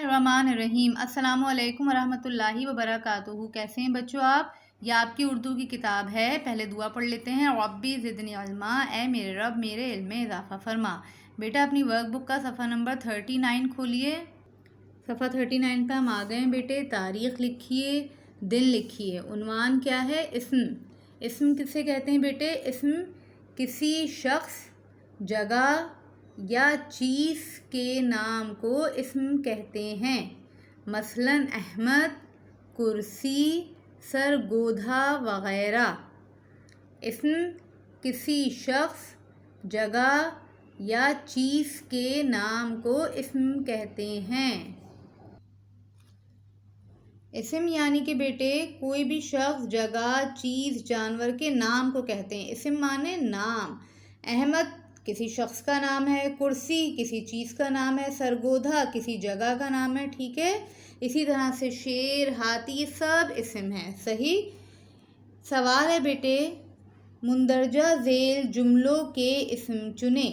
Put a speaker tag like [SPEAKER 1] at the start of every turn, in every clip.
[SPEAKER 1] बिस्मिल्लाहिर्रहमानिर्रहीम। अस्सलामु अलैकुम वरहमतुल्लाहि वबरकातुहू। कैसे हैं बच्चों आप? ये आपकी उर्दू की किताब है। पहले दुआ पढ़ लेते हैं। रब्बी ज़िदनी इल्मा, ऐ मेरे रब मेरे इल्म में इजाफ़ा फरमा। बेटा अपनी वर्कबुक का सफ़ा नंबर 39 खोलिए। सफ़ा 39 पे हम आ गए हैं बेटे। तारीख़ लिखिए, दिन लिखिए। उन्वान क्या है? इस्म किसे कहते हैं बेटे? इस्म किसी शख्स, जगह या चीज़ के नाम को इस्म कहते हैं। मसलन अहमद, कुर्सी, सरगोधा वग़ैरह। इस्म किसी शख्स, जगह या चीज़ के नाम को इस्म कहते हैं। इस्म यानी कि बेटे कोई भी शख्स, जगह, चीज़, जानवर के नाम को कहते हैं। इस्म माने नाम। अहमद किसी शख्स का नाम है, कुर्सी किसी चीज़ का नाम है, सरगोधा किसी जगह का नाम है। ठीक है, इसी तरह से शेर, हाथी सब इस्म है। सही। सवाल है बेटे, मुंदरजा झेल जुमलों के इस्म चुने।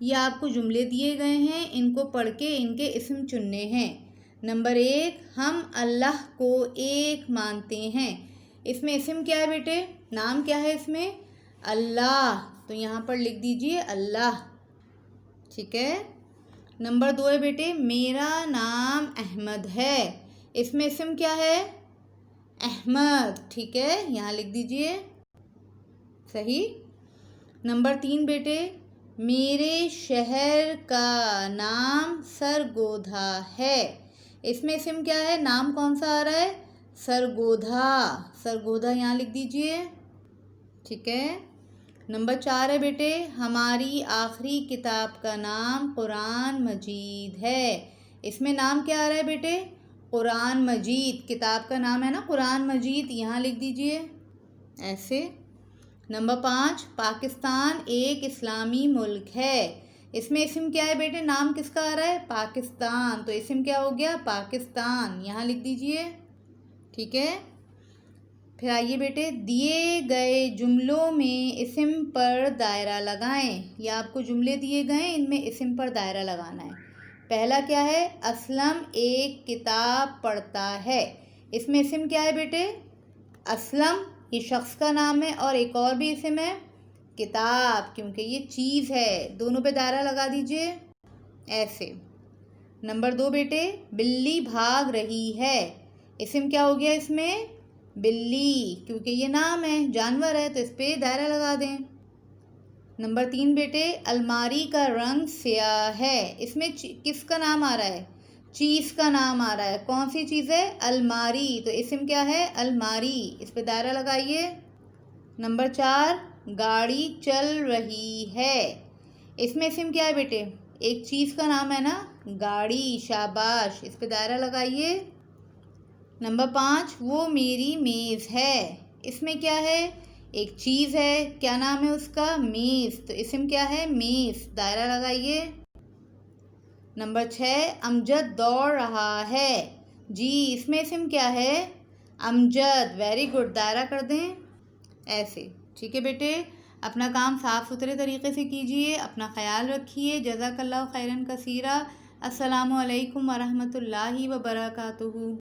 [SPEAKER 1] ये आपको जुमले दिए गए हैं, इनको पढ़ के इनके इस्म चुनने हैं। नंबर 1, हम अल्लाह को एक मानते हैं। इसमें इस्म क्या है बेटे? नाम क्या है इसमें? अल्लाह। तो यहाँ पर लिख दीजिए अल्लाह। ठीक है। नंबर 2 है बेटे, मेरा नाम अहमद है। इसमें इस्म क्या है? अहमद। ठीक है, यहाँ लिख दीजिए। सही। नंबर 3 बेटे, मेरे शहर का नाम सरगोधा है। इसमें इस्म क्या है? नाम कौन सा आ रहा है? सरगोधा। सरगोधा यहाँ लिख दीजिए। ठीक है। नंबर 4 है बेटे, हमारी आखिरी किताब का नाम कुरान मजीद है। इसमें नाम क्या आ रहा है बेटे? कुरान मजीद। किताब का नाम है ना कुरान मजीद, यहाँ लिख दीजिए ऐसे। नंबर 5, पाकिस्तान एक इस्लामी मुल्क है। इसमें इस्म क्या है बेटे? नाम किसका आ रहा है? पाकिस्तान। तो इस्म क्या हो गया? पाकिस्तान। यहाँ लिख दीजिए। ठीक है। फिर आइए बेटे, दिए गए जुमलों में इस्म पर दायरा लगाएं। ये आपको जुमले दिए गए हैं, इनमें इस्म पर दायरा लगाना है। पहला क्या है? असलम एक किताब पढ़ता है। इसमें इस्म क्या है बेटे? असलम ये शख्स का नाम है, और एक और भी इस्म है किताब, क्योंकि ये चीज़ है। दोनों पे दायरा लगा दीजिए ऐसे। नंबर 2 बेटे, बिल्ली भाग रही है। इस्म क्या हो गया इसमें? बिल्ली, क्योंकि ये नाम है, जानवर है, तो इस पर दायरा लगा दें। नंबर 3 बेटे, अलमारी का रंग स्याह है। इसमें किसका नाम आ रहा है? चीज़ का नाम आ रहा है। कौन सी चीज़ है? अलमारी। तो इस्म क्या है? अलमारी। इस पर दायरा लगाइए। नंबर 4, गाड़ी चल रही है। इसमें इस्म क्या है बेटे? एक चीज़ का नाम है ना, गाड़ी। शाबाश। इस पर दायरा लगाइए। नंबर 5, वो मेरी मेज़ है। इसमें क्या है? एक चीज़ है, क्या नाम है उसका? मेज़। तो इस्म क्या है? मेज़। दायरा लगाइए। नंबर 6, अमजद दौड़ रहा है। जी, इसमें इस्म क्या है? अमजद। Very good. दायरा कर दें ऐसे। ठीक है बेटे, अपना काम साफ़ सुथरे तरीके से कीजिए। अपना ख्याल रखिए। जज़ाकल्लाहु खैरन कसीरा। अस्सलामु अलैकुम वरहमतुल्लाहि वबरकातुहू।